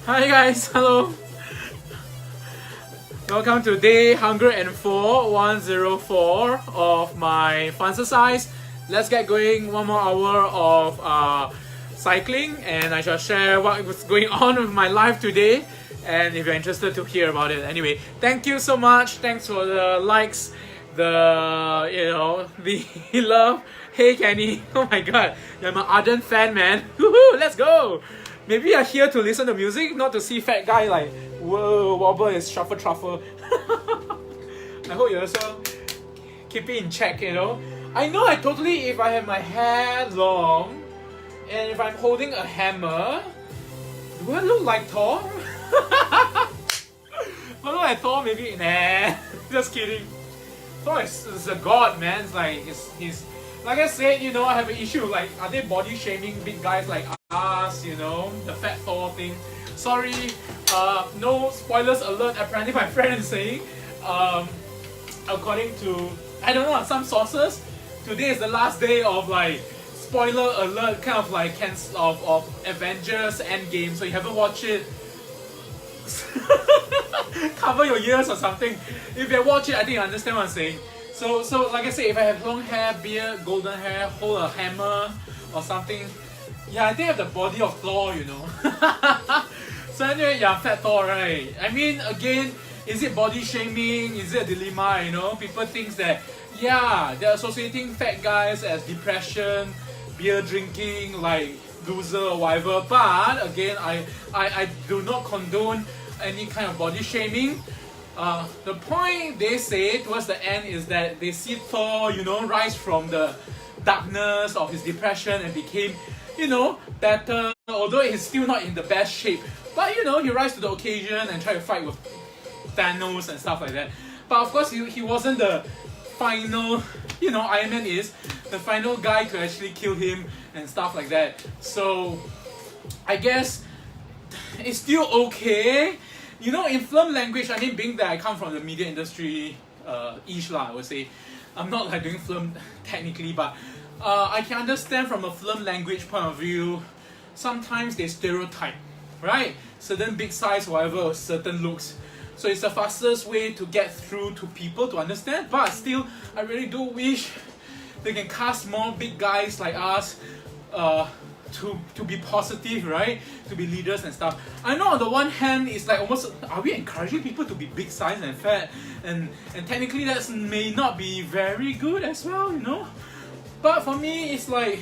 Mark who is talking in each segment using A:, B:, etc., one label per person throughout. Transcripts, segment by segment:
A: Hi guys, hello. Welcome to day 104 of my FUN-xercise. Let's get going. One more hour of cycling, and I shall share what was going on with my life today. And if you're interested to hear about it, anyway, thank you so much. Thanks for the likes, the love. Hey Kenny, oh my god, you're my ardent fan, man. Woohoo, let's go. Maybe you're here to listen to music, not to see fat guy like whoa wobble his shuffle truffle. I hope you also keep it in check, I know I totally, if I have my hair long and if I'm holding a hammer, do I look like Thor? I look like Thor, maybe. Nah, just kidding. Thor is a god, man. It's like he's like I said, I have an issue. Like, are they body shaming big guys like us? The fat Thor thing. Sorry, no spoilers alert. Apparently, my friend is saying, according to some sources, today is the last day of like spoiler alert, kind of like of Avengers Endgame. So you haven't watched it, cover your ears or something. If you watch it, I think you understand what I'm saying. So like I say, if I have long hair, beard, golden hair, hold a hammer or something, yeah, I think I have the body of Thor, So anyway, yeah, fat Thor, right? I mean, again, is it body shaming? Is it a dilemma? People think that, yeah, they're associating fat guys as depression, beer drinking, like loser or whatever. But again, I do not condone any kind of body shaming. The point they say towards the end is that they see Thor, rise from the darkness of his depression and became, better, although he's still not in the best shape. But, he rise to the occasion and try to fight with Thanos and stuff like that. But of course, he wasn't the final, Iron Man is the final guy to actually kill him and stuff like that. So, I guess it's still okay. In film language, I mean, being that I come from the media industry, ish lah, I would say. I'm not like doing film technically, but I can understand from a film language point of view, sometimes they stereotype, right? Certain big size, whatever, certain looks. So it's the fastest way to get through to people to understand, but still, I really do wish they can cast more big guys like us, to be positive, right? To be leaders and stuff. I know on the one hand, it's like almost, are we encouraging people to be big size and fat? And technically that may not be very good as well, But for me, it's like,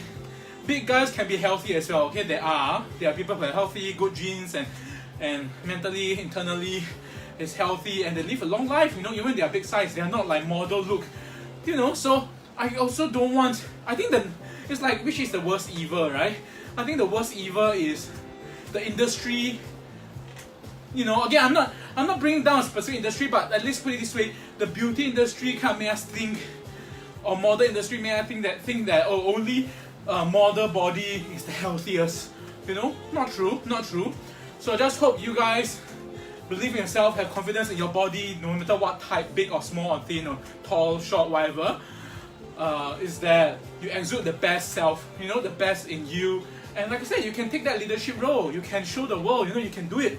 A: big guys can be healthy as well. Okay, there are people who are healthy, good genes, and mentally, internally, is healthy, and they live a long life, even they are big size, they are not like model look, So I also don't want, I think that it's like, which is the worst evil, right? I think the worst evil is the industry. Again, I'm not bringing down a specific industry, but at least put it this way: the beauty industry kind of made us think, or model industry made us think that only model body is the healthiest. Not true. So I just hope you guys believe in yourself, have confidence in your body, no matter what type, big or small or thin or tall, short, whatever. Is that you exude the best self, the best in you. And like I said, you can take that leadership role, you can show the world, you can do it,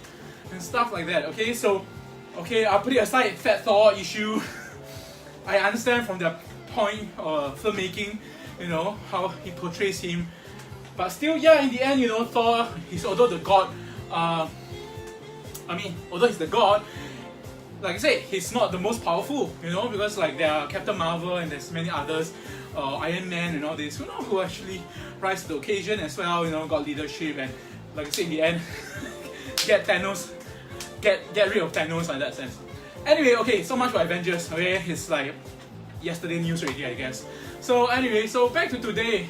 A: and stuff like that, okay? So, I'll put it aside, fat Thor issue. I understand from the point of filmmaking, how he portrays him. But still, yeah, in the end, Thor, although the god, although he's the god, like I said, he's not the most powerful, because like there are Captain Marvel and there's many others, Iron Man and all this, who actually rise to the occasion as well, got leadership, and like I said, in the end, get rid of Thanos in that sense. Anyway, okay, so much for Avengers, okay, it's like yesterday news already, I guess. So anyway, so back to today.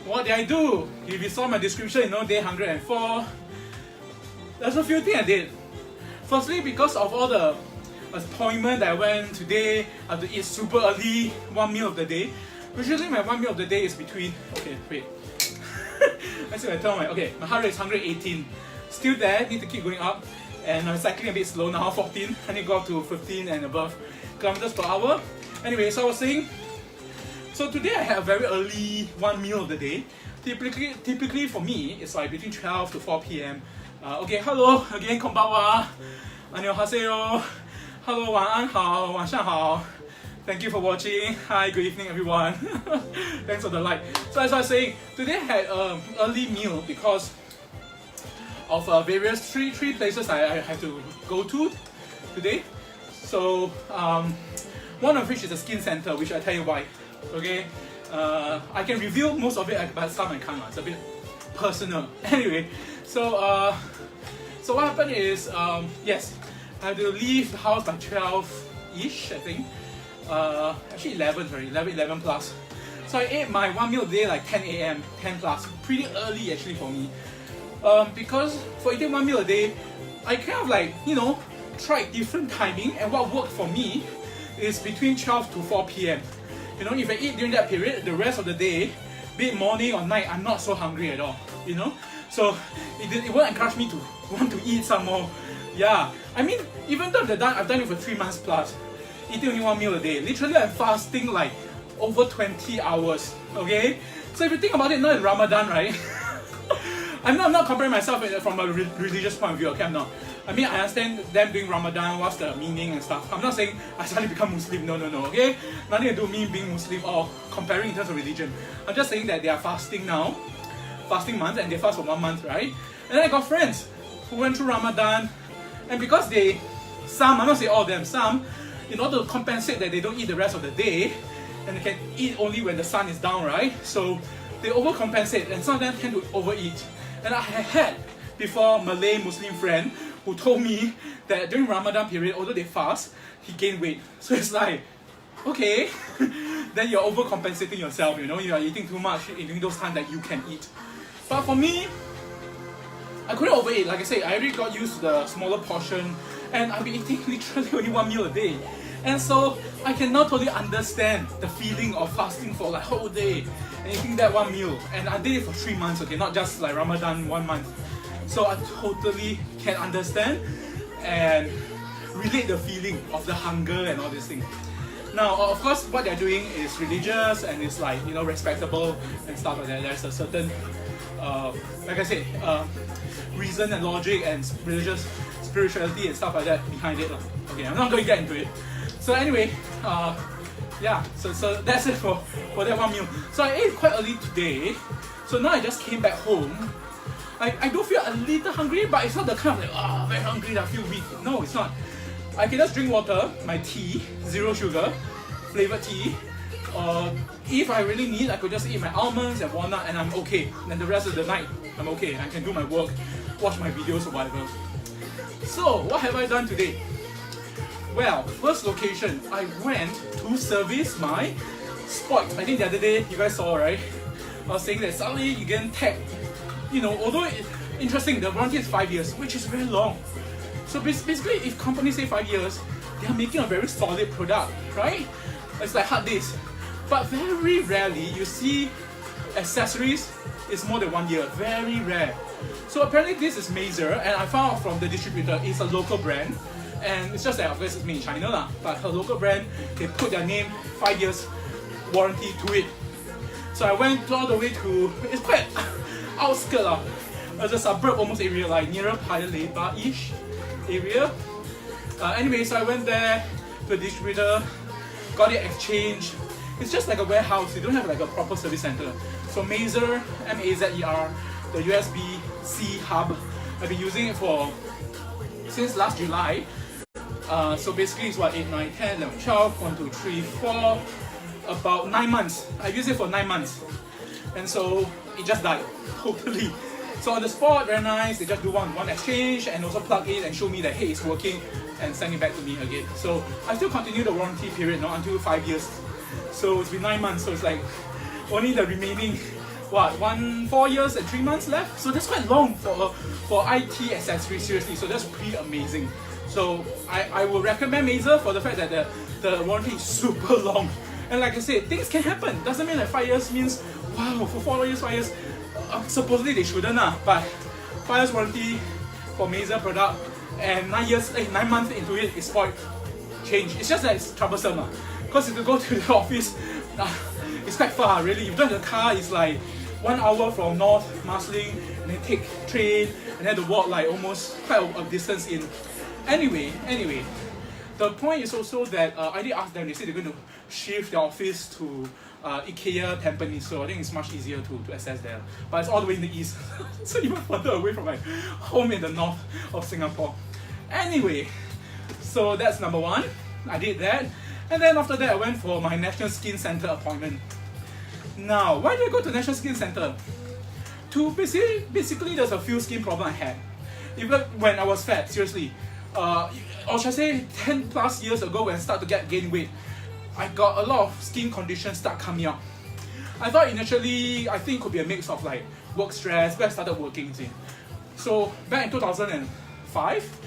A: What did I do? If you saw my description, day 104, there's a few things I did. Firstly, because of all the appointment that I went today, I have to eat super early, one meal of the day. Usually my one meal of the day is between, okay, wait. Let's see if I tell my heart rate is 118. Still there, need to keep going up. And I'm cycling a bit slow now, 14. I need to go up to 15 and above kilometers per hour. Anyway, so I was saying, so today I had a very early one meal of the day. typically for me, it's like between 12 to 4 p.m. Okay, hello again, konbanwa, annyeonghaseyo, hello, 晚安好, 晚上好. Thank you for watching. Hi, good evening, everyone. Thanks for the like. So as I was saying, today I had an early meal because of various three places I have to go to today. So one of which is a skin center, which I tell you why. Okay, I can reveal most of it, but some I can't. It's a bit personal. Anyway, so what happened is yes, I had to leave the house by 12-ish, I think. Actually 11, sorry, 11 plus. So I ate my one meal a day like 10 a.m, 10 plus, pretty early actually for me. Because for eating one meal a day, I kind of like, you know, tried different timing, and what worked for me is between 12 to 4 p.m. You know, if I eat during that period, the rest of the day, be it morning or night, I'm not so hungry at all, you know? So it won't encourage me to want to eat some more. Yeah, I mean, even though I've done it for 3 months plus, eating only one meal a day, literally I'm fasting like over 20 hours, okay? So if you think about it, now in Ramadan, right? I'm not comparing myself from a religious point of view, okay? I'm not. I mean, I understand them doing Ramadan, what's the meaning and stuff. I'm not saying I suddenly become Muslim, no, okay? Nothing to do with me being Muslim or comparing in terms of religion. I'm just saying that they are fasting now, fasting month, and they fast for 1 month, right? And then I got friends who went through Ramadan, and because some, I'm not saying all of them, some, in order to compensate that they don't eat the rest of the day, and they can eat only when the sun is down, right? So they overcompensate, and some of them tend to overeat. And I had before Malay Muslim friend who told me that during Ramadan period, although they fast, he gained weight. So it's like, okay, then you're overcompensating yourself, you know, you are eating too much during those times that you can eat. But for me, I couldn't overeat. Like I say, I already got used to the smaller portion, and I've been eating literally only one meal a day. And so I can now totally understand the feeling of fasting for like whole day and eating that one meal. And I did it for 3 months, okay, not just like Ramadan 1 month. So I totally can understand and relate the feeling of the hunger and all these things. Now, of course, what they're doing is religious and it's like, you know, respectable and stuff like that. There's a certain, like I said, reason and logic and religious spirituality and stuff like that behind it. Okay, I'm not going to get into it. So anyway, yeah, so that's it for that one meal. So I ate quite early today. So now I just came back home. I do feel a little hungry, but it's not the kind of like, very hungry that I feel weak. No, it's not. I can just drink water, my tea, 0 sugar, flavored tea. If I really need, I could just eat my almonds and walnut and I'm okay. And the rest of the night, I'm okay. I can do my work, watch my videos or whatever. So, what have I done today? Well, first location, I went to service my spoilt. I think the other day, you guys saw, right? I was saying that suddenly you get tagged. You know, although interesting, the warranty is 5 years, which is very long. So basically, if companies say 5 years, they are making a very solid product, right? It's like hard disk. But very rarely you see accessories is more than 1 year. Very rare. So apparently this is Mazer, and I found out from the distributor, it's a local brand. And it's just that, of course, it's made in China lah. But her local brand, they put their name, 5 years warranty to it. So I went all the way to, it's quite outskirt lah. It's a suburb almost area, like nearer Paya Lebar-ish area. Anyway, so I went there to a distributor, got it exchanged. It's just like a warehouse, they don't have like a proper service center. So Mazer, M-A-Z-E-R, the USB-C hub, I've been using it since last July. So basically it's what, 8, 9, 10, 11, 12, 1, 2, 3, 4, about 9 months. I used it for 9 months. And so it just died, totally. So on the spot, very nice, they just do one exchange and also plug in and show me that hey, it's working and send it back to me again. So I still continue the warranty period now until 5 years. So it's been 9 months, so it's like only the remaining, 4 years and 3 months left? So that's quite long for IT accessories, seriously, so that's pretty amazing. So I would recommend Mazer for the fact that the warranty is super long. And like I said, things can happen. Doesn't mean that 5 years means, wow, for 4 years, 5 years, supposedly they shouldn't but 5 years warranty for Mazer product and 9 months into it, it's spoiled. Change. It's just that it's troublesome because if you go to the office, it's quite far really. If you drive the car, it's like 1 hour from North Marsiling, and then take train, and then to walk like almost quite a distance in. Anyway, the point is also that I did ask them, they said they're going to shift their office to IKEA Tampines, so I think it's much easier to access there. But it's all the way in the east, so even further away from my home in the north of Singapore. Anyway, so that's number one. I did that. And then after that, I went for my National Skin Centre appointment. Now, why did I go to National Skin Centre? Basically, there's a few skin problems I had. Even when I was fat, seriously. Or should I say 10 plus years ago when I started to gain weight, I got a lot of skin conditions start coming up. I thought initially, I think it could be a mix of like work stress, but I started working. See. So back in 2005,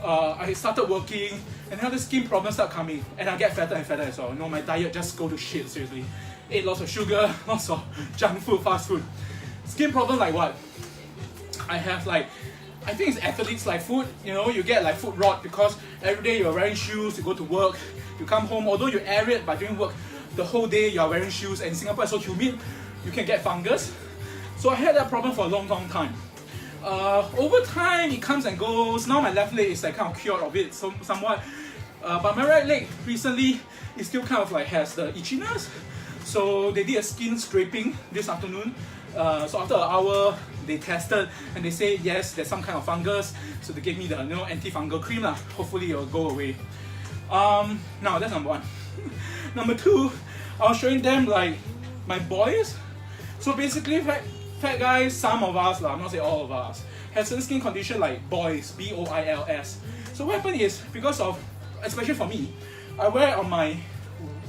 A: I started working and now the skin problems start coming and I get fatter and fatter as well. You know, my diet just go to shit, seriously. Ate lots of sugar, lots of junk food, fast food. Skin problem like what? I have like, I think it's athletes like food, you know, you get like foot rot because every day you're wearing shoes, you go to work, you come home, although you air it, but during work, the whole day you're wearing shoes and Singapore is so humid, you can get fungus. So I had that problem for a long time. Over time, it comes and goes. Now my left leg is like kind of cured of it somewhat. But my right leg recently is still kind of like has the itchiness. So they did a skin scraping this afternoon. So after an hour, they tested and they say yes, there's some kind of fungus. So they gave me the antifungal cream lah. Hopefully it'll go away. Now that's number one. Number two, I was showing them like my boys. So basically, fat guys, some of us lah, I'm not saying all of us, have certain skin condition like boils, B-O-I-L-S. So what happened is because of, especially for me, I wear on my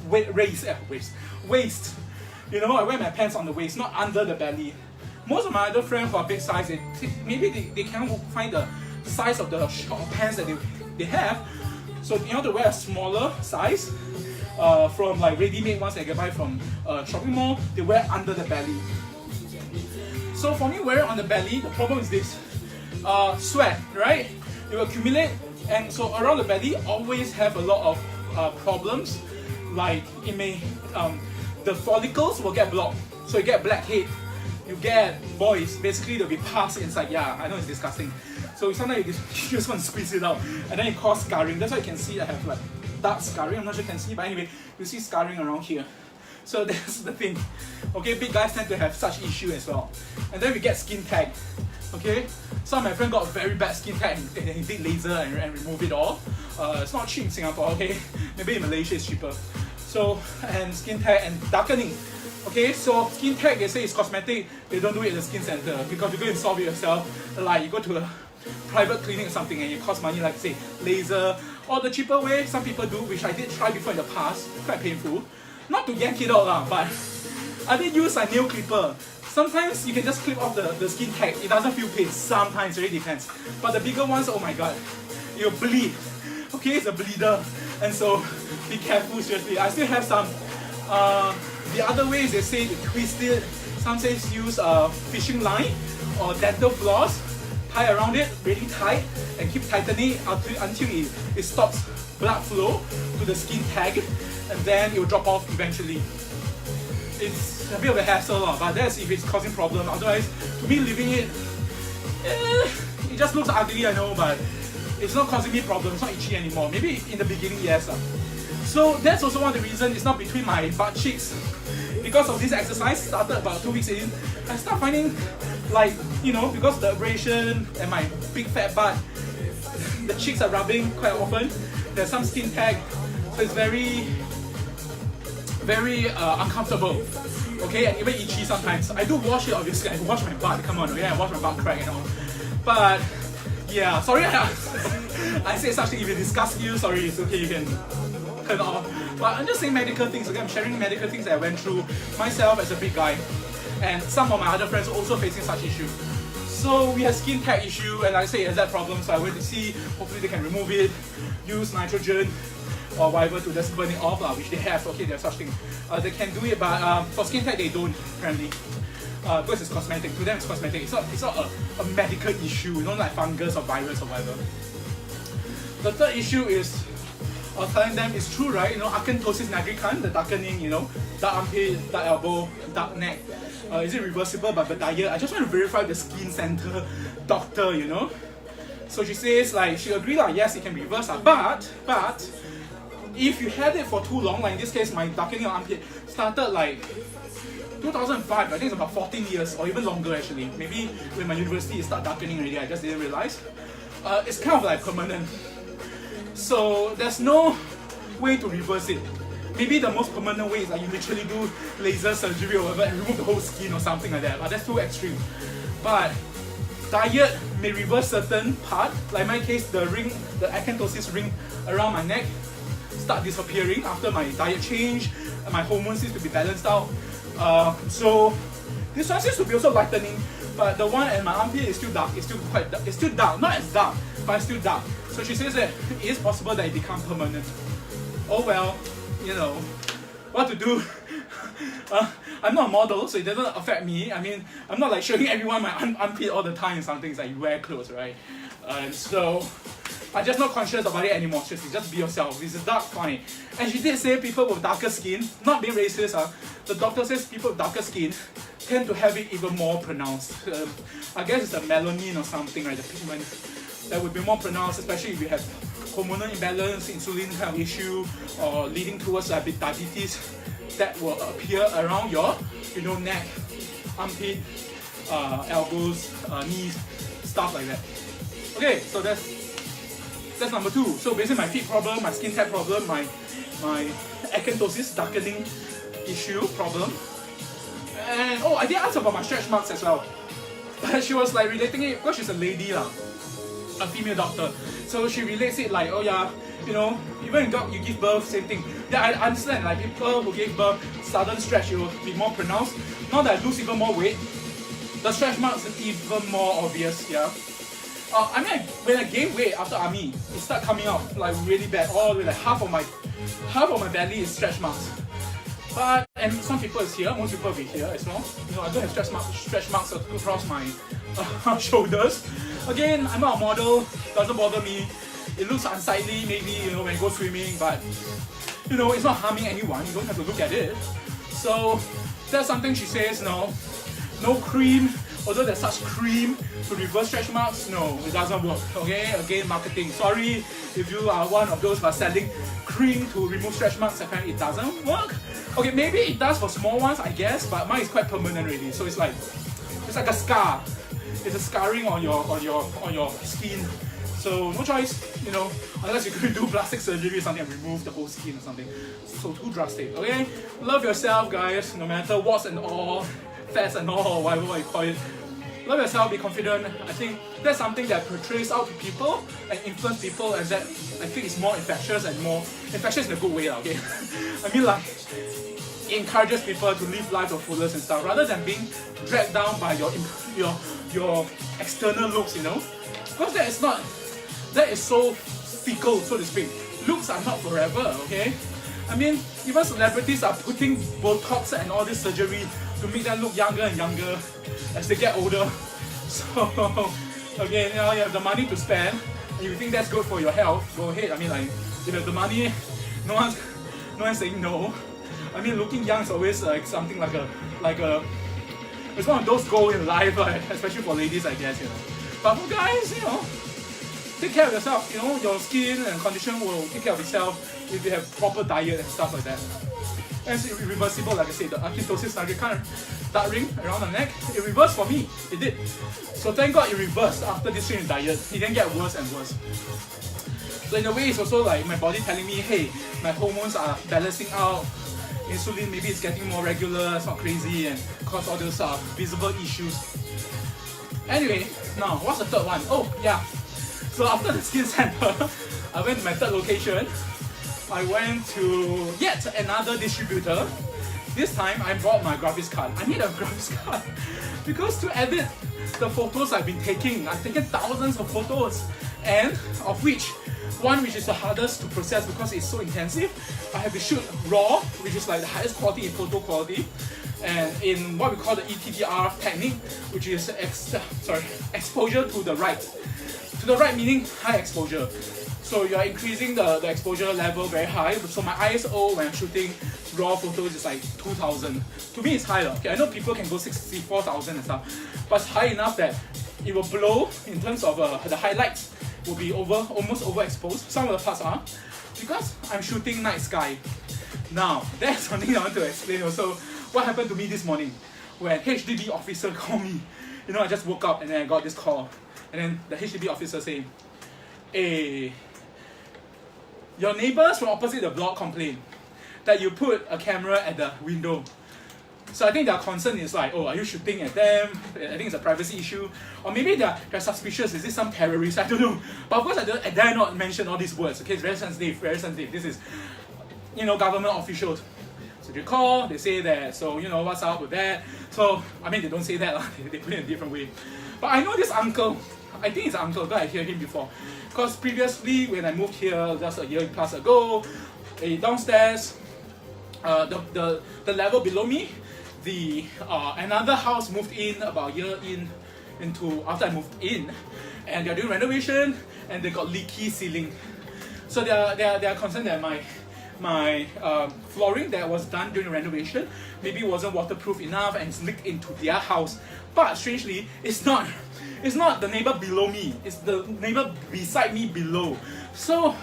A: waist. You know, I wear my pants on the waist, not under the belly. Most of my other friends who are big size, maybe they can't find the size of the short pants that they have. So in order to wear a smaller size, from like ready-made ones that you can buy from shopping mall, they wear under the belly. So for me, wearing on the belly, the problem is this: sweat, right? It will accumulate, and so around the belly always have a lot of problems. Like it may, the follicles will get blocked, so you get blackhead, you get boils. Basically, there'll be pus inside. Yeah, I know it's disgusting. So sometimes you just want to squeeze it out, and then it causes scarring. That's why you can see I have like dark scarring. I'm not sure you can see, but anyway, you see scarring around here. So that's the thing. Okay, big guys tend to have such issue as well. And then we get skin tag. Okay, some of my friends got very bad skin tag and he did laser and remove it all. It's not cheap in Singapore, okay? Maybe in Malaysia it's cheaper. So, and skin tag and darkening. Okay, so skin tag, they say it's cosmetic, they don't do it at the skin center because you go and solve it yourself. Like you go to a private clinic or something and it costs money, like say laser, or the cheaper way some people do, which I did try before in the past, quite painful. Not to yank it out lah, but I did use a nail clipper. Sometimes you can just clip off the skin tag, it doesn't feel pain, sometimes, it really depends. But the bigger ones, oh my god, you'll bleed. Okay, it's a bleeder, and so be careful, seriously. I still have some. The other way is they say to twist it, some say use a fishing line or dental floss, tie around it really tight and keep tightening until it stops blood flow to the skin tag, and then it will drop off eventually. It's a bit of a hassle, but that's if it's causing problem. Otherwise, to me, leaving it, it just looks ugly, I know, but it's not causing me problems. It's not itchy anymore. Maybe in the beginning, yes. So that's also one of the reasons it's not between my butt cheeks. Because of this exercise, started about 2 weeks in, I start finding like, you know, because the abrasion and my big fat butt, the cheeks are rubbing quite often. There's some skin tag, so it's very uncomfortable. Okay, and even itchy sometimes. I do wash it, obviously. I wash my butt, come on, okay? I wash my butt crack and all. But yeah, sorry, I say such thing. If it disgusts you, sorry, it's okay, you can turn off. But I'm just saying medical things, okay? I'm sharing medical things that I went through myself as a big guy. And some of my other friends are also facing such issue. So we have skin tag issue, and like I say, it has that problem, so I went to see, hopefully they can remove it, use nitrogen or whatever to just burn it off, which they have, okay, there's such thing. They can do it, but for skin tag they don't, apparently. Because it's cosmetic, to them it's cosmetic, it's not a medical issue, you know, like fungus or virus or whatever. The third issue is I was telling them it's true, right? You know, acanthosis nigricans, the darkening, you know, dark armpit, dark elbow, dark neck. Is it reversible by the diet? I just want to verify the skin center doctor, you know. So she says, like, she agreed, like, yes, it can reverse, but if you had it for too long, like in this case, my darkening of armpit started like 2005, I think it's about 14 years, or even longer actually. Maybe when my university started darkening already, I just didn't realize. It's kind of like permanent. So there's no way to reverse it. Maybe the most permanent way is like you literally do laser surgery or whatever and remove the whole skin or something like that, but that's too extreme. But diet may reverse certain part, like in my case, the acanthosis ring around my neck start disappearing after my diet change, and my hormones seems to be balanced out. So this one seems to be also lightening, but the one at my armpit is still dark. It's still dark, not as dark, but it's still dark. So she says that it is possible that it becomes permanent. Oh well, you know, what to do? I'm not a model, so it doesn't affect me. I mean, I'm not like showing everyone my armpit all the time. Some things like you wear clothes, right? So I'm just not conscious about it anymore. Just be yourself. This is dark, fine. And she did say people with darker skin, not being racist, the doctor says people with darker skin tend to have it even more pronounced. I guess it's the melanin or something, right? The pigment that would be more pronounced, especially if you have hormonal imbalance, insulin kind of issue, or leading towards diabetes that will appear around your, you know, neck, armpit, elbows, knees, stuff like that. Okay, so that's number 2. So basically my feet problem, my skin type problem, my acanthosis, darkening issue problem. And oh, I did ask about my stretch marks as well. But she was like relating it, because she's a lady lah, a female doctor. So she relates it like, oh yeah, you know, even you give birth, same thing. Yeah, I understand, like people who give birth, sudden stretch, it will be more pronounced. Now that I lose even more weight, the stretch marks are even more obvious, yeah. I mean, when I gain weight after army, it started coming out like really bad. All the way, like half of my belly is stretch marks. But and some people is here, most people will be here as well. You know, I don't have stretch marks across my shoulders. Again, I'm not a model, doesn't bother me. It looks unsightly maybe, you know, when you go swimming, but you know, it's not harming anyone. You don't have to look at it. So that's something she says. No cream. Although there's such cream to reverse stretch marks, no, it doesn't work. Okay, again, marketing. Sorry if you are one of those who are selling cream to remove stretch marks. Apparently, it doesn't work. Okay, maybe it does for small ones, I guess, but mine is quite permanent already. So it's like a scar. It's a scarring on your skin. So no choice, you know, unless you could do plastic surgery or something and remove the whole skin or something. So too drastic. Okay, love yourself, guys. No matter what's and all, fats and all, whatever you call it. Love yourself, be confident. I think that's something that portrays out to people and influence people, and that I think is more infectious and more infectious in a good way, okay? I mean, like, it encourages people to live life to the fullest and stuff, rather than being dragged down by your external looks, you know? Because that is so fickle, so to speak. Looks are not forever, okay? I mean, even celebrities are putting Botox and all this surgery to make them look younger and younger as they get older. So, again, you know, you have the money to spend, and you think that's good for your health, go ahead. I mean, like, if you have the money, no one's saying no. I mean, looking young is always like something like a it's one of those goals in life, right? Especially for ladies, I guess, you know. But for guys, you know, take care of yourself. You know, your skin and condition will take care of itself if you have proper diet and stuff like that. And it's irreversible, like I said, the acanthosis nigricans dark ring around the neck, it reversed for me. It did. So thank God it reversed after this change in diet. It didn't get worse and worse. So in a way, it's also like my body telling me, hey, my hormones are balancing out. Insulin maybe it's getting more regular, it's not crazy, and cause all those visible issues. Anyway, now what's the third one? Oh yeah. So after the skin center, I went to my third location. I went to yet another distributor. This time I brought my graphics card. I need a graphics card because to edit the photos I've been taking, I've taken thousands of photos, and of which one which is the hardest to process because it's so intensive. I have to shoot RAW, which is like the highest quality in photo quality, and in what we call the ETDR technique, which is exposure to the right. To the right meaning high exposure. So you are increasing the exposure level very high. So my ISO when I'm shooting raw photos is like 2000. To me it's high. Okay, I know people can go 64,000 and stuff, but it's high enough that it will blow in terms of the highlights will be almost overexposed. Some of the parts are because I'm shooting night sky. Now that's something I want to explain also. What happened to me this morning when HDB officer called me? You know, I just woke up and then I got this call, and then the HDB officer saying, "Hey, your neighbors from opposite the block complain that you put a camera at the window." So I think their concern is like, oh, are you shooting at them? I think it's a privacy issue. Or maybe they're suspicious, is this some terrorist? I don't know. But of course I dare not mention all these words, okay? It's very sensitive, very sensitive. This is, you know, government officials. So they call, they say that, so, you know, what's up with that? So, I mean, they don't say that, they put it in a different way. But I know this uncle, I think it's uncle, because I hear him before. Because previously, when I moved here just a year plus ago, downstairs, the level below me, another house moved in about a year into after I moved in, and they're doing renovation and they got leaky ceiling. So they are concerned that my flooring that was done during renovation maybe wasn't waterproof enough and it's leaked into their house. But strangely, it's not the neighbor below me, it's the neighbor beside me below. So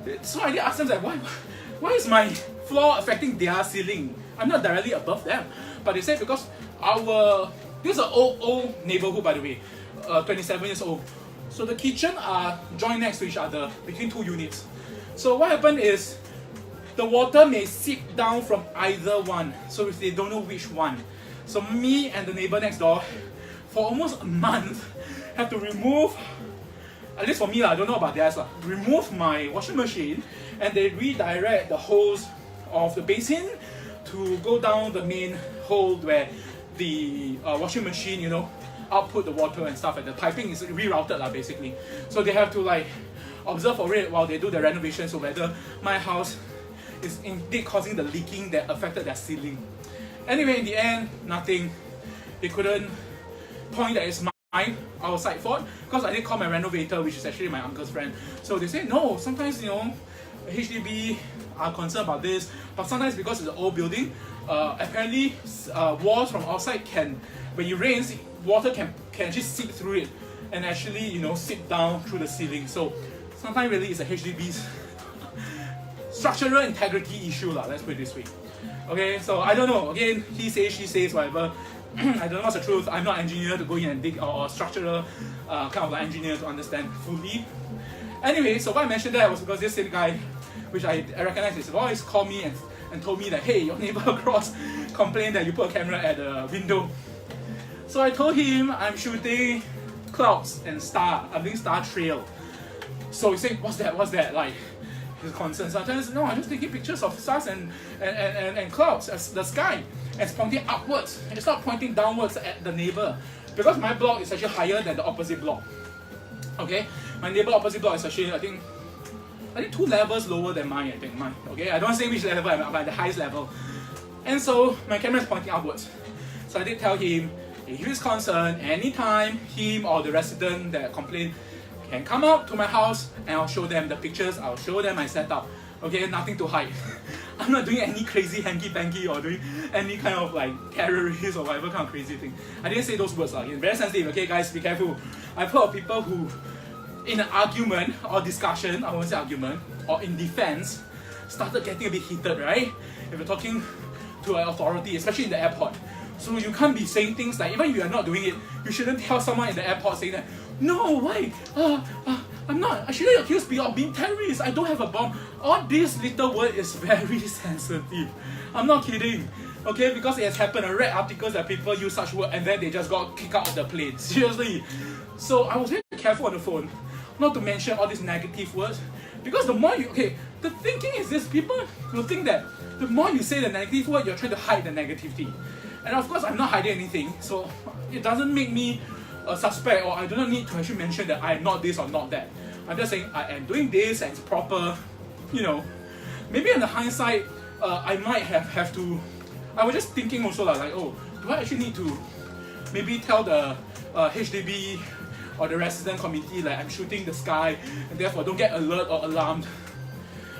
A: I did ask them that why is my floor affecting their ceiling? I'm not directly above them, but they said because this is an old neighborhood, by the way, 27 years old. So the kitchen are joined next to each other between two units. So what happened is the water may seep down from either one. So if they don't know which one, so me and the neighbor next door for almost a month have to remove, at least for me I don't know about theirs, remove my washing machine, and they redirect the hose of the basin to go down the main hole where the washing machine, you know, output the water and stuff, and the piping is rerouted basically. So they have to like observe for it while they do the renovation, so whether my house is indeed causing the leaking that affected their ceiling. Anyway, in the end, nothing. They couldn't point that it's my outside fault, because I did call my renovator, which is actually my uncle's friend. So they say no, sometimes, you know, HDB are concerned about this, but sometimes because it's an old building, apparently walls from outside can, when it rains, water can actually seep through it and actually, you know, seep down through the ceiling. So sometimes really it's a HDB's structural integrity issue, let's put it this way. Okay, so I don't know, again, he says, she says, whatever. I don't know what's the truth. I'm not an engineer to go in and dig, or structural kind of like engineer to understand fully. Anyway, so why I mentioned that was because this same guy, which I recognize his voice, called me and told me that, hey, your neighbor across complained that you put a camera at the window. So I told him I'm shooting clouds and star. I'm doing star trail. So he said, what's that? Like, his concern. Sometimes, no, I'm just taking pictures of stars and clouds as the sky. And it's pointing upwards. It's not pointing downwards at the neighbor. Because my block is actually higher than the opposite block. Okay? My neighbor opposite block is actually, I think 2 levels lower than mine, Okay? I don't say which level, I'm at the highest level. And so my camera is pointing upwards. So I did tell him, if he's concerned, anytime him or the resident that complained can come out to my house and I'll show them the pictures, I'll show them my setup. Okay, nothing to hide. I'm not doing any crazy hanky-panky or doing any kind of like terrorist or whatever kind of crazy thing. I didn't say those words. It's very sensitive, okay guys, be careful. I've heard of people who, in an argument or discussion, I won't say argument, or in defense, started getting a bit heated, right? If you're talking to an authority, especially in the airport. So you can't be saying things like, even if you are not doing it, you shouldn't tell someone in the airport saying that, no, why? I shouldn't accuse people of being terrorists. I don't have a bomb. All this little word is very sensitive. I'm not kidding. Okay, because it has happened. I read articles that people use such word and then they just got kicked out of the plane. Seriously. So I was very careful on the phone not to mention all these negative words. Because the more the thinking is this, people will think that the more you say the negative word, you're trying to hide the negativity. And of course, I'm not hiding anything. So it doesn't make me a suspect, or I do not need to actually mention that I am not this or not that. I'm just saying I am doing this and it's proper, you know. Maybe in the hindsight, I might have to. I was just thinking also like, oh, do I actually need to maybe tell the HDB or the resident committee like I'm shooting the sky and therefore don't get alert or alarmed.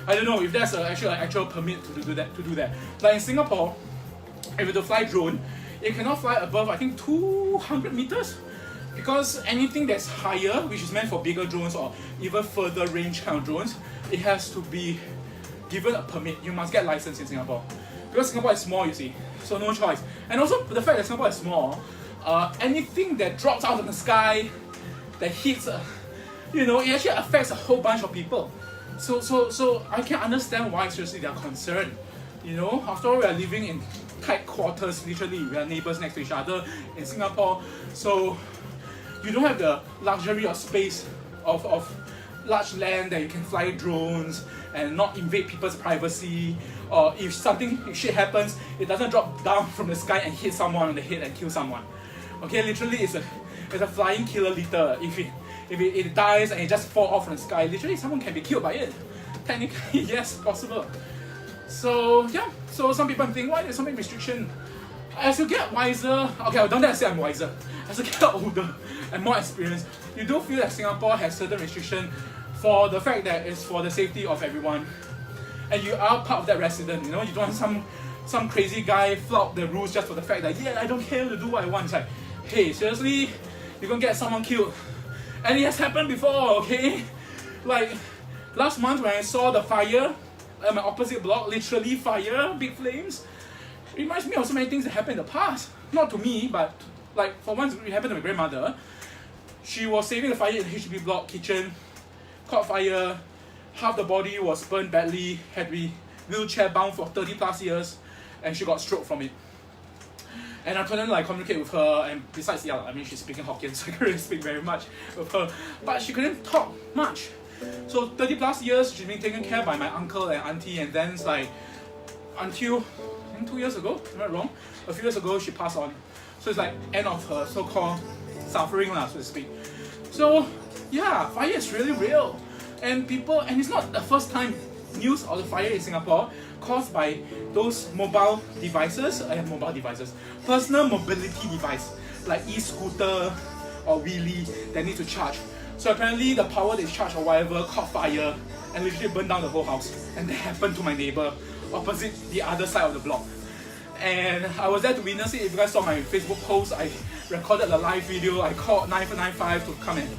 A: I don't know if there's actually an actual permit to do that. Like in Singapore, if you to fly drone, it cannot fly above I think 200 meters, because anything that's higher, which is meant for bigger drones or even further range kind of drones, it has to be given a permit. You must get license in Singapore, because Singapore is small, you see, so no choice. And also the fact that Singapore is small, anything that drops out of the sky that hits, it actually affects a whole bunch of people. So I can understand why seriously they are concerned. After all, we are living in tight quarters, literally. We are neighbors next to each other in Singapore. So you don't have the luxury of space of large land that you can fly drones and not invade people's privacy. Or if shit happens, it doesn't drop down from the sky and hit someone on the head and kill someone. Okay, literally it's a flying killer litter. If it dies and it just falls off from the sky, literally someone can be killed by it. Technically, yes, possible. So yeah, so some people think, why there's so many restriction? As you get wiser, okay, don't let say I'm wiser. As you get older and more experienced, you do feel that Singapore has certain restriction for the fact that it's for the safety of everyone. And you are part of that resident, you don't want some crazy guy flout the rules just for the fact that, yeah, I don't care to do what I want. It's like, hey, seriously, you're gonna get someone killed. And it has happened before, okay? Like, last month when I saw the fire at my opposite block, literally fire, big flames, it reminds me of so many things that happened in the past. Not to me, but like for once it happened to my grandmother. She was saving the fire in the HDB block kitchen, caught fire, half the body was burned badly, had to be wheelchair bound for 30 plus years, and she got stroke from it. And I couldn't communicate with her, and besides, yeah, I mean she's speaking Hokkien, so I couldn't speak very much with her, but she couldn't talk much. So 30 plus years she's been taken care by my uncle and auntie, and then it's like until I think 2 years ago, am I wrong? A few years ago she passed on. So it's like end of her so-called suffering, so to speak. So yeah, fire is really real, and it's not the first time news of the fire in Singapore caused by those mobile devices, personal mobility device like e-scooter or wheelie that need to charge. So apparently the power they charge or whatever caught fire and literally burned down the whole house. And that happened to my neighbor opposite the other side of the block. And I was there to witness it. If you guys saw my Facebook post, I recorded the live video. I called 995 to come and,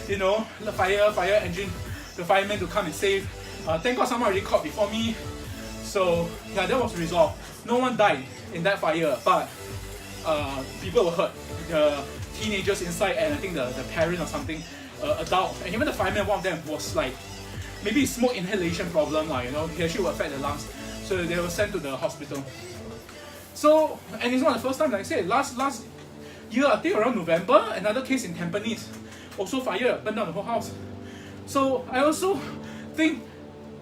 A: the fire engine, the firemen to come and save. Thank God someone already caught before me. So yeah, that was resolved. No one died in that fire, but people were hurt. The teenagers inside, and I think the parent or something, adult, and even the fireman, one of them was like, maybe smoke inhalation problem, he actually will affect the lungs. So they were sent to the hospital. So, and it's not the first time, like I said, last year, I think around November, another case in Tampines, also fire, burned down the whole house. So I also think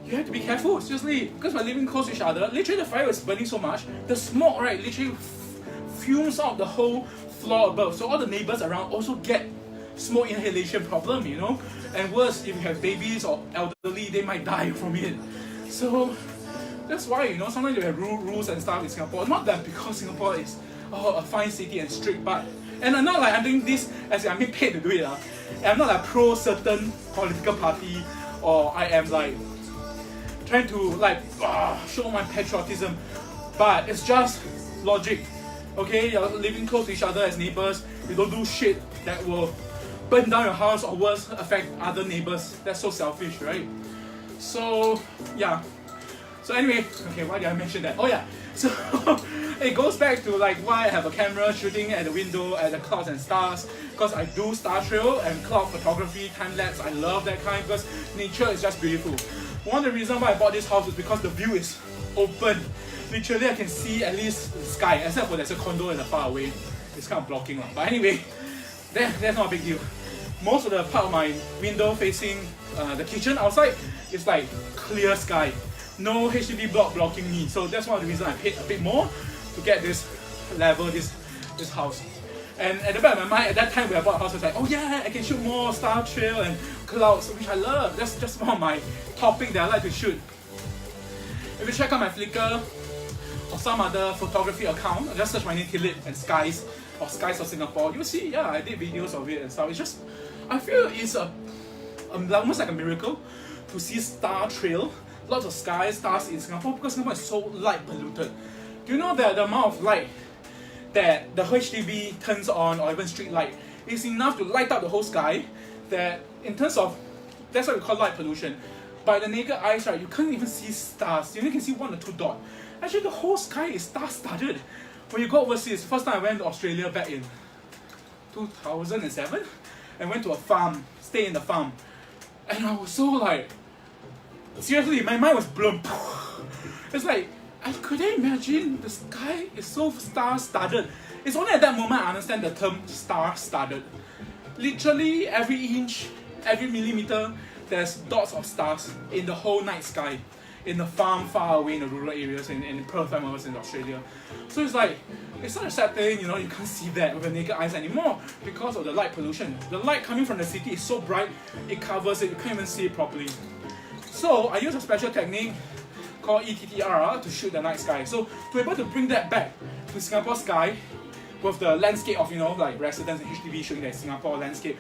A: you have to be careful, seriously, because we're living close to each other. Literally the fire was burning so much, the smoke, right, literally fumes out the whole floor above. So all the neighbors around also get smoke inhalation problem, and worse, if you have babies or elderly, they might die from it. So that's why, sometimes you have rules and stuff in Singapore. Not that because Singapore is a fine city and strict, but, and I'm not like I'm doing this as I'm being paid to do it. And I'm not like pro certain political party, or I am like trying to show my patriotism, but it's just logic. Okay, you're living close to each other as neighbors. You don't do shit that will burn down your house or worse, affect other neighbors. That's so selfish, right? So yeah. So anyway, okay, why did I mention that? Oh yeah, so it goes back to why I have a camera shooting at the window at the clouds and stars, because I do star trail and cloud photography, time lapse. I love that kind because nature is just beautiful. One of the reasons why I bought this house is because the view is open. Literally I can see at least the sky, except for there's a condo in the far away. It's kind of blocking. But anyway, that's not a big deal. Most of the part of my window facing the kitchen outside is clear sky. No HDB block blocking me. So that's one of the reasons I paid a bit more to get this level, this house. And at the back of my mind, at that time when I bought a house, I was like, oh yeah, I can shoot more star trail and clouds, which I love. That's just one of my topic that I like to shoot. If you check out my Flickr or some other photography account, just search my name, Tilip, and skies. or skies of Singapore, you see, yeah, I did videos of it and stuff. It's just, I feel it's almost like a miracle to see star trail, lots of stars in Singapore, because Singapore is so light polluted. Do you know that the amount of light that the HDB turns on, or even street light, is enough to light up the whole sky? That in terms of, that's what we call light pollution. By the naked eyes, right, you can't even see stars. You only can see 1 or 2 dots. Actually, the whole sky is star-studded. When you go overseas, first time I went to Australia back in 2007, I went to a farm, stay in the farm, and I was so like, seriously, my mind was blown. It's like, I couldn't imagine the sky is so star-studded. It's only at that moment I understand the term star-studded. Literally every inch, every millimeter, there's dots of stars in the whole night sky. In the farm far away in the rural areas in Perth, I was in Australia. So it's like, it's such a sad thing, you know, you can't see that with your naked eyes anymore because of the light pollution. The light coming from the city is so bright, it covers it, you can't even see it properly. So I use a special technique called ETTR to shoot the night sky. So to be able to bring that back to Singapore sky with the landscape of, you know, like residents and HDB showing that Singapore landscape,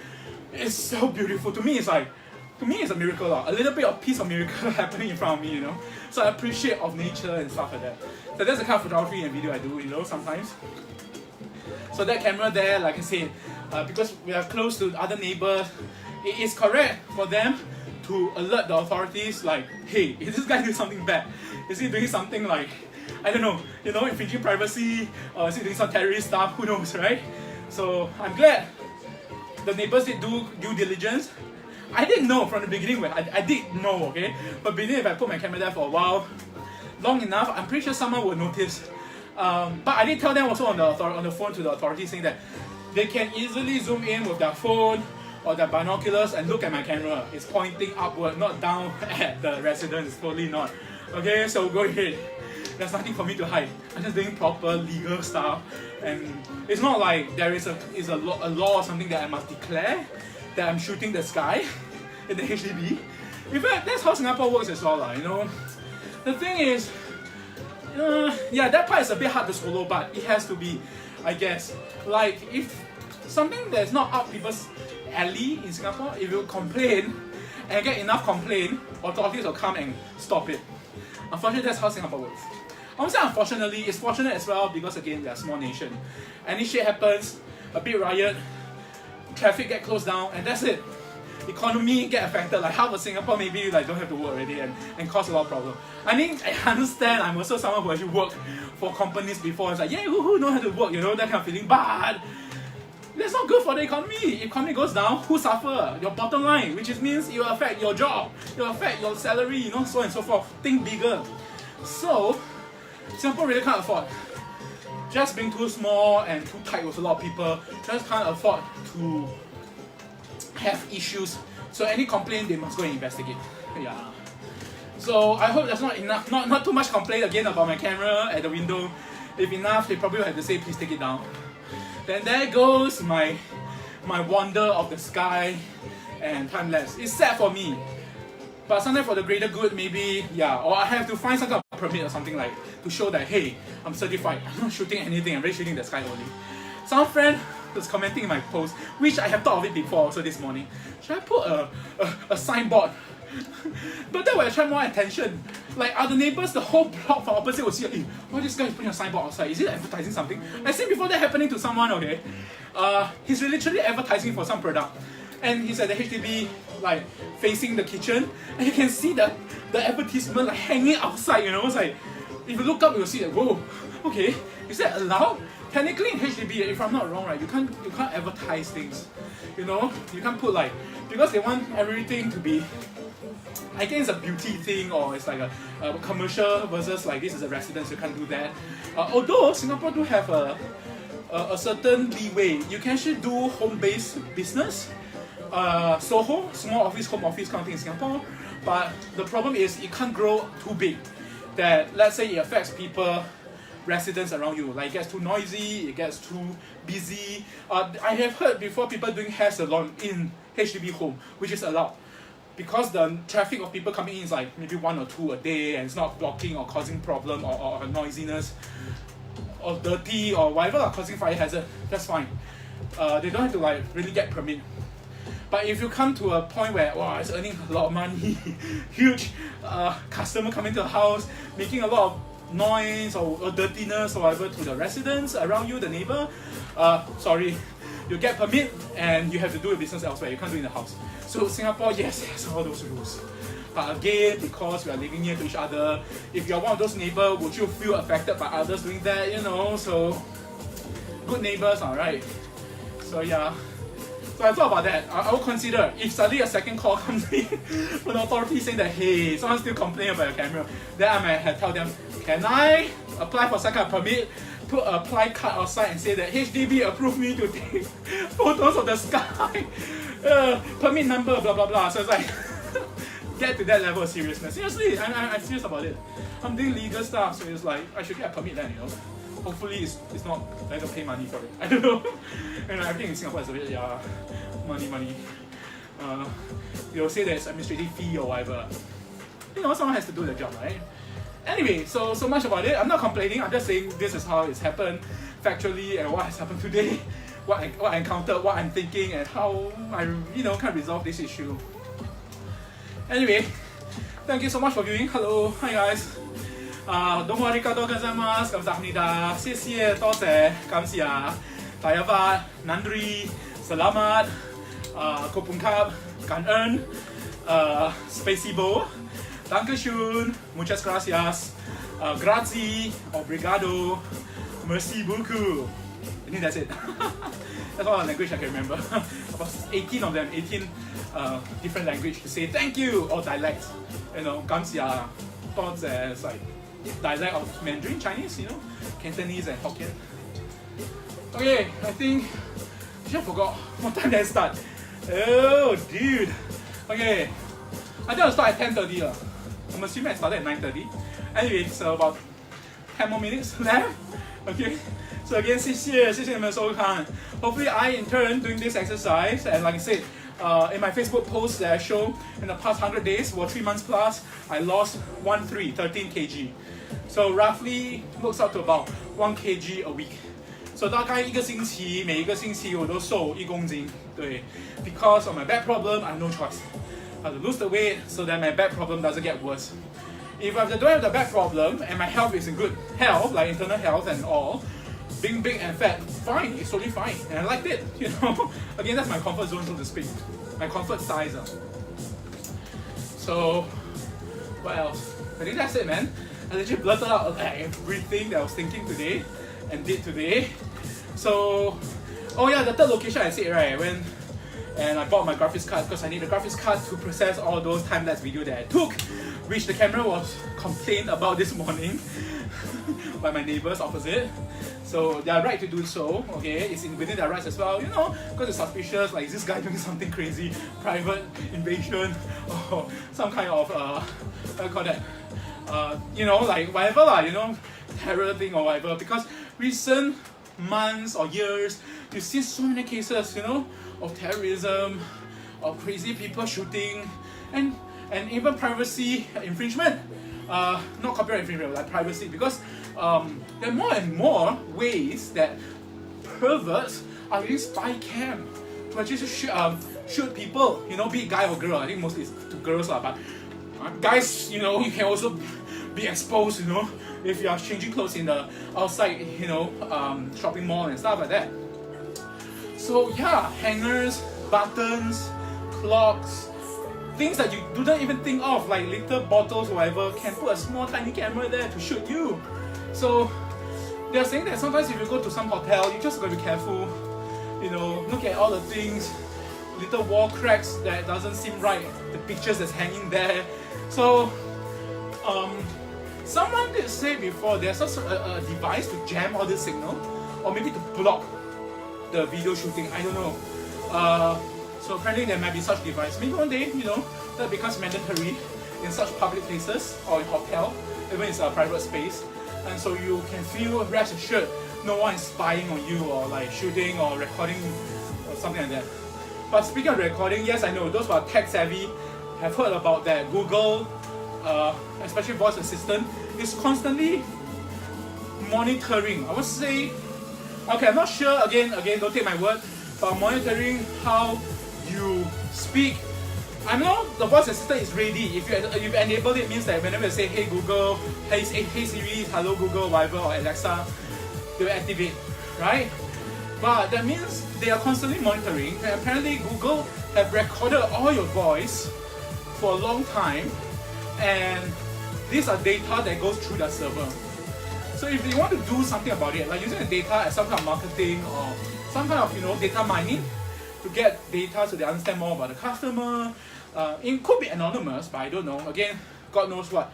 A: it's so beautiful. To me, it's like, to me, it's a miracle, a little bit of piece of miracle happening in front of me, you know. So I appreciate of nature and stuff like that. So that's the kind of photography and video I do, you know, sometimes. So that camera there, like I said, because we are close to other neighbors, it is correct for them to alert the authorities, like, hey, is this guy doing something bad? Is he doing something like, I don't know, you know, infringing privacy, or is he doing some terrorist stuff? Who knows, right? So I'm glad the neighbors did do due diligence. I didn't know from the beginning, I did know, okay? But beginning, if I put my camera there for a while, long enough, I'm pretty sure someone will notice. But I did tell them also on the phone to the authorities saying that they can easily zoom in with their phone or their binoculars and look at my camera. It's pointing upward, not down at the residents. It's totally not. Okay, so go ahead. There's nothing for me to hide. I'm just doing proper legal stuff. And it's not like there is a law or something that I must declare that I'm shooting the sky in the HDB. In fact, that's how Singapore works as well, you know. The thing is, yeah, that part is a bit hard to swallow, but it has to be, I guess. Like, if something that's not up people's alley in Singapore, if you complain and get enough complaint, authorities will come and stop it. Unfortunately, that's how Singapore works. I won't say unfortunately, it's fortunate as well because again, we are a small nation. Any shit happens, a big riot, traffic get closed down, and that's it. Economy get affected, like half of Singapore maybe like don't have to work already and cause a lot of problems. I mean, I understand, I'm also someone who actually worked for companies before. It's like, yeah, who know how to work, you know, that kind of feeling. But that's not good for the economy. If economy goes down, who suffer? Your bottom line, which means it will affect your job, it will affect your salary, you know, so on and so forth. Think bigger. So, Singapore really can't afford just being too small and too tight with a lot of people. Just can't afford to have issues. So any complaint, they must go and investigate. Yeah. So I hope there's not enough, not too much complaint again about my camera at the window. If enough, they probably will have to say, please take it down. Then there goes my wonder of the sky and time lapse. It's sad for me, but sometimes for the greater good, maybe, yeah. Or I have to find some kind of permit or something like to show that, hey, I'm certified. I'm not shooting anything. I'm really shooting the sky only. Some friend was commenting in my post, which I have thought of it before also this morning. Should I put a signboard? But that will attract more attention. Like, are the neighbors, the whole block from opposite will see, hey, why this guy is putting a signboard outside? Is he advertising something? I seen before that happening to someone, okay? He's literally advertising for some product. And he's at the HDB, like, facing the kitchen. And you can see the advertisement, like, hanging outside, you know? It's like, if you look up, you'll see that, whoa, okay, is that allowed? Technically in HDB, if I'm not wrong, right, you can't advertise things. You know? You can't put, like, because they want everything to be, I think it's a beauty thing, or it's like a commercial versus like this is a residence, you can't do that. Although Singapore do have a certain leeway. You can actually do home-based business, SOHO, small office, home office kind of thing in Singapore. But the problem is it can't grow too big. That, let's say, it affects people, residents around you. Like, it gets too noisy, it gets too busy. I have heard before people doing hair salon in HDB home, which is allowed. Because the traffic of people coming in is like maybe 1 or 2 a day and it's not blocking or causing problem or noisiness. or dirty or whatever are causing fire hazard, that's fine. They don't have to like really get permit. But if you come to a point where wow, it's earning a lot of money, huge customer coming to the house, making a lot of noise or dirtiness or whatever to the residents around you, the neighbor, sorry, you get permit and you have to do your business elsewhere. You can't do it in the house. So Singapore, yes, has all those rules. But again, because we are living near to each other, if you're one of those neighbors, would you feel affected by others doing that? You know, so good neighbors, alright. So yeah. So I thought about that. I will consider if suddenly a second call comes in from the authority saying that hey, someone's still complaining about your camera, then I might have tell them, can I apply for second permit, put a apply card outside and say that HDB approved me to take photos of the sky, permit number, blah blah blah. So it's like get to that level of seriousness. Seriously, I'm serious about it. I'm doing legal stuff, so it's like I should get a permit then, you know. Hopefully it's not I don't pay money for it. I don't know. And I think in Singapore it's a bit money. You'll say there's administrative fee or whatever. You know, someone has to do the job, right? Anyway, so much about it. I'm not complaining. I'm just saying this is how it's happened factually and what has happened today, what I encountered, what I'm thinking, and how I can resolve this issue. Anyway, thank you so much for viewing. Hello, hi guys. どうもありがとうございます。감사합니다。谢谢，多谢，感謝，大家好，Nandri, Selamat, Kopungkap, 感恩，Spacebo, Dankeschön, Muchas gracias, Grazie, Obrigado, Merci beaucoup. I think that's it. That's all the language I can remember. About 18 of them, 18 different language to say thank you or dialects. You know, 感謝，多謝，it's like dialect of Mandarin, Chinese, you know, Cantonese and Hokkien. Okay, I think I forgot what time did I start. Oh, dude. Okay, I think I'll start at 10:30. I'm assuming I started at 9:30. Anyway, so about 10 more minutes left. Okay, so again, 谢谢你们收看. Hopefully, I in turn doing this exercise, and like I said, in my Facebook post that I show in the past 100 days, or 3 months plus, I lost 13 kg. So roughly looks out to about 1 kg a week. So 大概每一个星期我都瘦1公斤，对 because of my back problem, I have no choice. I have to lose the weight so that my back problem doesn't get worse. If I don't have the back problem and my health is in good health, like internal health and all, being big and fat, fine, it's totally fine. And I liked it, you know. Again, that's my comfort zone, so to speak. My comfort size. So, what else? I think that's it, man. I literally blurted out everything that I was thinking today and did today. So, oh yeah, the third location I said, right, and I bought my graphics card because I need a graphics card to process all those time-lapse video that I took, which the camera was complained about this morning by my neighbors opposite. So they are right to do so, okay? It's within their rights as well, you know, because it's suspicious, like is this guy doing something crazy, private invasion, or some kind of, what do you call that? You know, like whatever lah, you know, terror thing or whatever. Because recent months or years, you see so many cases, you know, of terrorism, of crazy people shooting, and even privacy infringement. Not copyright infringement, like privacy, because there are more and more ways that perverts are using spy cam to actually shoot people, you know, be it guy or girl. I think mostly it's to girls lah, but guys, you know, you can also be exposed, you know, if you are changing clothes in the outside, you know, shopping mall and stuff like that. So yeah, hangers, buttons, clocks, things that you don't even think of, like little bottles or whatever, can put a small tiny camera there to shoot you. So they're saying that sometimes if you go to some hotel, you just gotta be careful, you know, look at all the things, little wall cracks that doesn't seem right, the pictures that's hanging there. So someone did say before there's also a device to jam all this signal, or maybe to block the video shooting, I don't know. So apparently there might be such device. Maybe one day, you know, that becomes mandatory in such public places or in hotel, even it's a private space. And so you can feel rest assured no one is spying on you or like shooting or recording or something like that. But speaking of recording, yes, I know those who are tech savvy have heard about that. Google, especially voice assistant, is constantly monitoring. I would say, okay, I'm not sure, again, don't take my word, but monitoring how you speak. I know the voice assistant is ready. If you enable it, means that whenever you say hey Google, hey Siri, hello Google, whatever, or Alexa, they will activate, right? But that means they are constantly monitoring, and apparently Google have recorded all your voice for a long time, and these are data that goes through the server. So if you want to do something about it, like using the data as some kind of marketing or some kind of data mining to get data so they understand more about the customer, it could be anonymous, but I don't know. Again, God knows what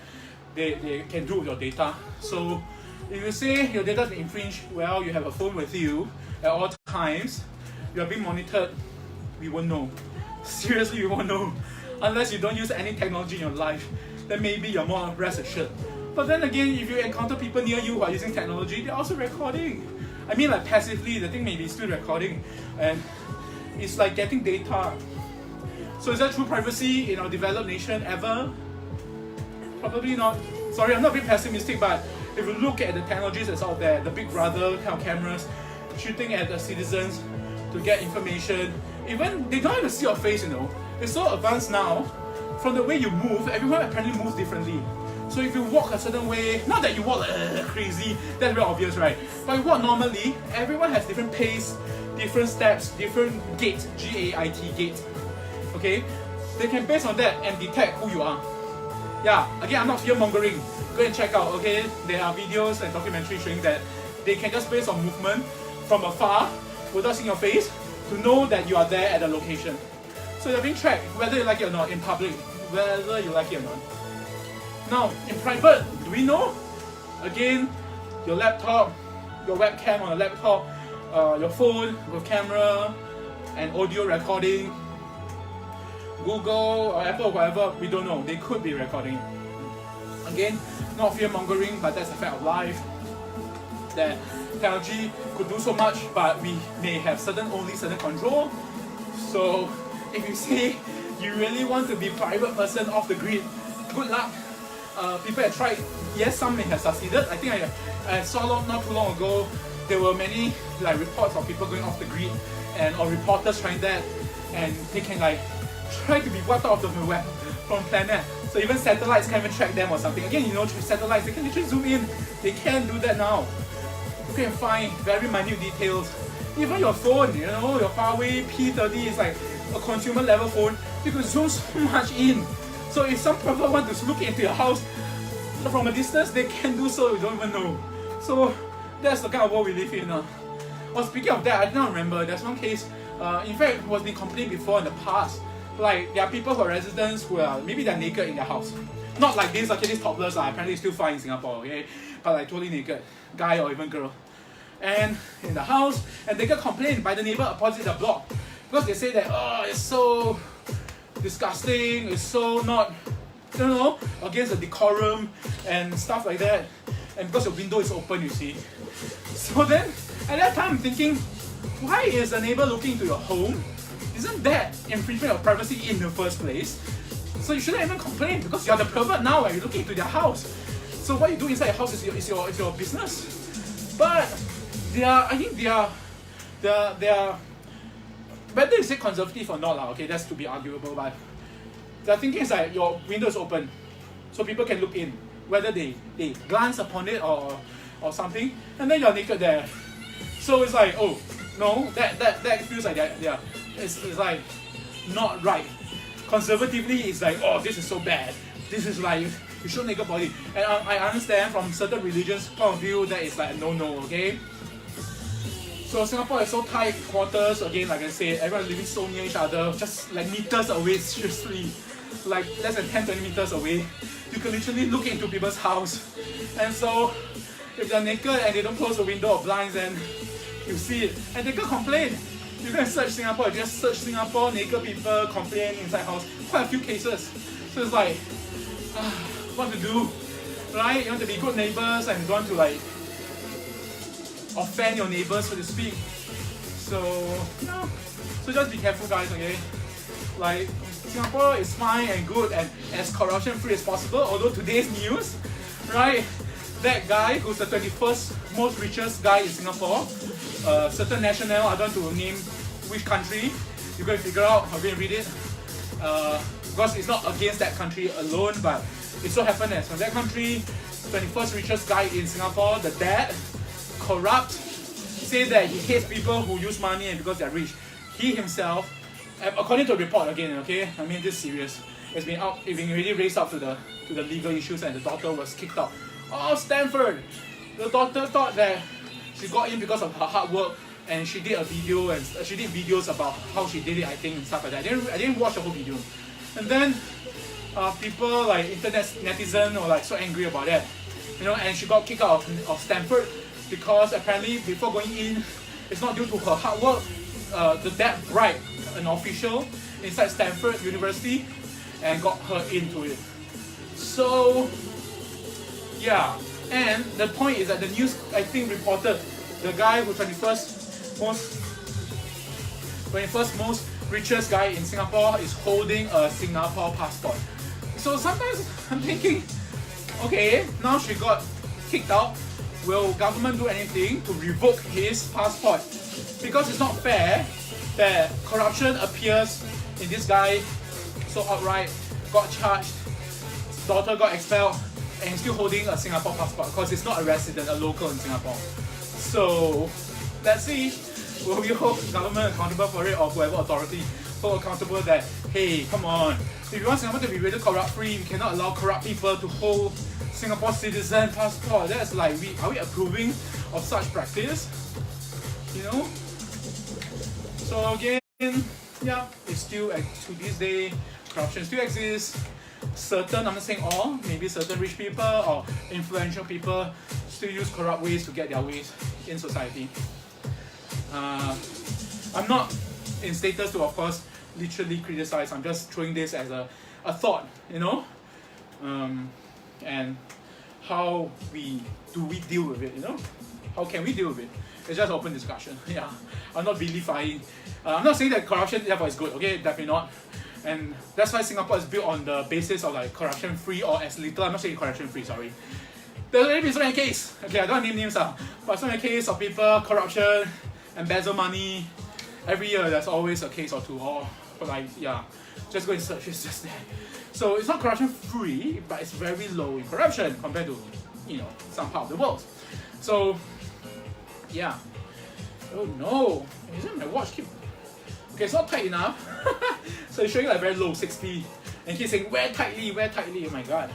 A: they can do with your data. So if you say your data is infringed, well, you have a phone with you at all times, you are being monitored, we won't know. Seriously, we won't know. Unless you don't use any technology in your life, then maybe you're more rest assured. But then again, if you encounter people near you who are using technology, they're also recording. I mean, like passively, the thing may be still recording, and it's like getting data. So is that true privacy in our developed nation ever? Probably not. Sorry, I'm not being pessimistic, but if you look at the technologies that's out there, the Big Brother kind of cameras shooting at the citizens to get information, even they don't even see your face, It's so advanced now. From the way you move, everyone apparently moves differently. So if you walk a certain way, not that you walk like crazy, that's very obvious, right? But you walk normally, everyone has different pace, different steps, different gait, G-A-I-T, gait. Okay? They can base on that and detect who you are. Yeah, again, I'm not fear-mongering. Go and check out, okay? There are videos and documentaries showing that they can just base on movement from afar, without seeing your face, to know that you are there at the location. So you're being tracked, whether you like it or not, in public, whether you like it or not. Now, in private, do we know? Again, your laptop, your webcam on a laptop, your phone with camera and audio recording, Google or Apple or whatever, we don't know. They could be recording. Again, not fear-mongering, but that's a fact of life. That technology could do so much, but we may have only certain control. So if you say you really want to be a private person off the grid, good luck. People have tried. Yes, some may have succeeded. I think I saw not too long ago, there were many reports of people going off the grid, or reporters trying that, and they can try to be wiped out of the web from planet. So even satellites can't even track them or something. Again, through satellites, they can literally zoom in. They can do that now. You can find very minute details. Even your phone, your Huawei P30 is like a consumer level phone. You can zoom so much in. So if some people want to look into your house from a distance, they can do so, you don't even know. So that's the kind of world we live in now. Well, speaking of that, I don't remember, there's one case, in fact, it was being complained before in the past. There are people who are residents who are, maybe they're naked in their house. Not like this, okay, these topless are apparently still fine in Singapore, okay? But totally naked, guy or even girl. And in the house, and they get complained by the neighbor opposite the block. Because they say that, it's so disgusting, it's so not, against the decorum and stuff like that. And because your window is open, you see. So then, at that time I'm thinking, why is a neighbor looking into your home? Isn't that infringement of privacy in the first place? So you shouldn't even complain because you're the pervert now and you're looking into their house. So what you do inside your house is your business. But I think they are whether you say conservative or not, okay, that's to be arguable, but the thinking is your window is open, so people can look in, whether they glance upon it or something, and then you're naked there. So it's like, oh no, that feels like it's like not right. Conservatively, it's like, oh, this is so bad. This is like you show naked body, and I understand from certain religions' point of view that it's like a no, okay. So Singapore is so tight quarters, again, like I said, everyone living so near each other, just like meters away, seriously. Like less than 10-20 meters away. You can literally look into people's house. And so, if they're naked and they don't close the window or blinds, then you see it. And they can complain. You can search Singapore, just search Singapore, naked people complain inside house. Quite a few cases. So it's like, what to do? Right? You want to be good neighbors and you don't want to offend your neighbors, so to speak. So, so just be careful, guys, okay? Singapore is fine and good and as corruption free as possible, although today's news, right? that guy who's the 21st most richest guy in Singapore, certain national, I don't want to name which country, you go and figure out, I'll go and read it. Because it's not against that country alone, but it so happened that from that country, 21st richest guy in Singapore, the dad, corrupt, say that he hates people who use money and because they're rich. He himself, according to a report again, okay, I mean this is serious, it's been already raised up to the legal issues, and the daughter was kicked out. Oh, Stanford! The daughter thought that she got in because of her hard work, and she did a video, and she did videos about how she did it, I think, and stuff like that. I didn't watch the whole video. And then people like internet netizen were like so angry about that, you know, and she got kicked out of Stanford because apparently before going in, it's not due to her hard work. The dad bribed an official inside Stanford University and got her into it. So yeah, and the point is that the news, I think, reported the guy who's 21st most richest guy in Singapore is holding a Singapore passport. So sometimes I'm thinking, okay, now she got kicked out, will government do anything to revoke his passport? Because it's not fair that corruption appears in this guy so outright, got charged, his daughter got expelled, and he's still holding a Singapore passport because he's not a resident, a local in Singapore. So let's see, will we hold government accountable for it, or whoever authority hold accountable that, hey, come on, if you want Singapore to be really corrupt free, we cannot allow corrupt people to hold Singapore citizen passport. That's like, are we approving of such practice? You know? So again, yeah, it's still, to this day, corruption still exists. Certain, I'm not saying all, maybe certain rich people or influential people still use corrupt ways to get their ways in society. I'm not in status to, of course, literally criticize. I'm just throwing this as a thought, you know, and how do we deal with it, you know? How can we deal with it? It's just open discussion. Yeah, I'm not vilifying. I'm not saying that corruption therefore is good. Okay, definitely not. And that's why Singapore is built on the basis of like corruption free or as little. I'm not saying corruption free. Sorry. There's already been so many cases. Okay, I don't name names but so many cases of people corruption, embezzle money. Every year there's always a case or two. Or like yeah, just go and search. It's just there. So it's not corruption free, but it's very low in corruption compared to, you know, some part of the world. So yeah. Oh no, isn't my watch keep? Okay, it's not tight enough. So it's showing like very low, 60. And keep saying, wear tightly, oh my god.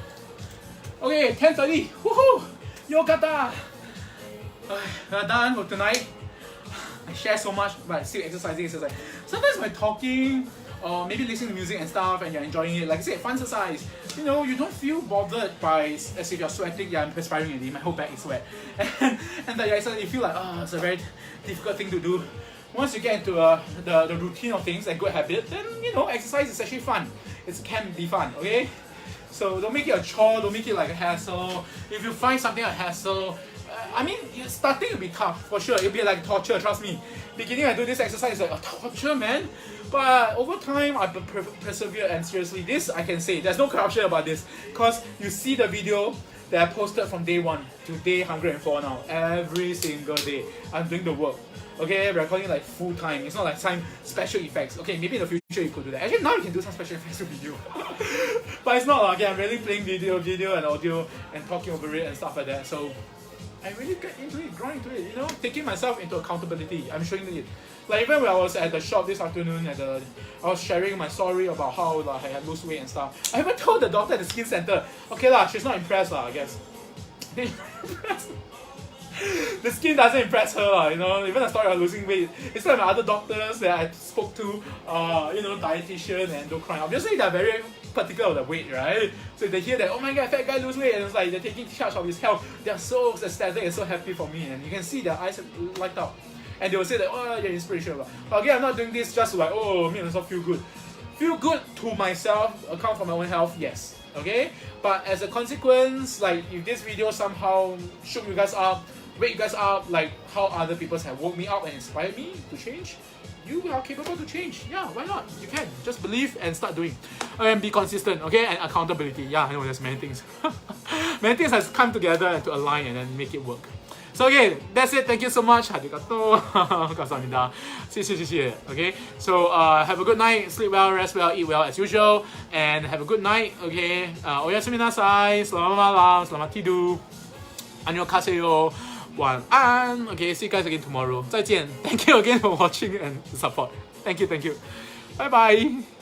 A: Okay, 10:30. Woohoo! Yogata! We're done for tonight. I share so much, but still exercising. Sometimes by talking, or maybe listening to music and stuff, and you're enjoying it, like I said, FUN-xercise, you know, you don't feel bothered by, as if you're sweating. Yeah, I'm perspiring already, my whole back is wet. And that you feel like, it's a very difficult thing to do. Once you get into the routine of things and good habit, then, you know, exercise is actually fun. It can be fun, okay? So don't make it a chore, don't make it like a hassle. If you find something a hassle, I mean, starting will be tough, for sure. It'll be like torture, trust me. Beginning I do this exercise is like a torture, man. But over time, I persevere, and seriously, this I can say, there's no corruption about this. Because you see the video that I posted from day 1 to day 104 now. Every single day, I'm doing the work. Okay, recording like full time. It's not like some special effects. Okay, maybe in the future you could do that. Actually, now you can do some special effects to video. But it's not. Okay, I'm really playing video and audio and talking over it and stuff like that. So I really get into it, grow into it, you know, taking myself into accountability. I'm showing it. Like even when I was at the shop this afternoon, I was sharing my story about how like, I had lost weight and stuff. I even told the doctor at the skin center, okay lah, she's not impressed lah, I guess. The skin doesn't impress her, you know, even the story of losing weight. It's like my other doctors that I spoke to, you know, dietitian and endocrine. Obviously, they're very particular of the weight, right? So they hear that, oh my god, fat guy lose weight, and it's like they're taking charge of his health. They're so ecstatic and so happy for me, and you can see their eyes light up. And they will say that, oh, you're inspirational. But again, I'm not doing this just to like, oh, me and myself feel good. Feel good to myself, account for my own health, yes. Okay? But as a consequence, like if this video somehow shook you guys up, wake you guys up, like how other people have woke me up and inspired me to change, you are capable to change. Yeah, why not? You can. Just believe and start doing. And be consistent, okay? And accountability. Yeah, I know there's many things. many things has come together to align and then make it work. So okay, that's it. Thank you so much. 感谢你的，谢谢。Okay, so have a good night, sleep well, rest well, eat well as usual, and have a good night. Okay, oyasuminasai, selamat malam, selamat tidur, annyeonghaseyo, 晚安. Okay, see you guys again tomorrow. 再见. Thank you again for watching and support. Thank you. Bye bye.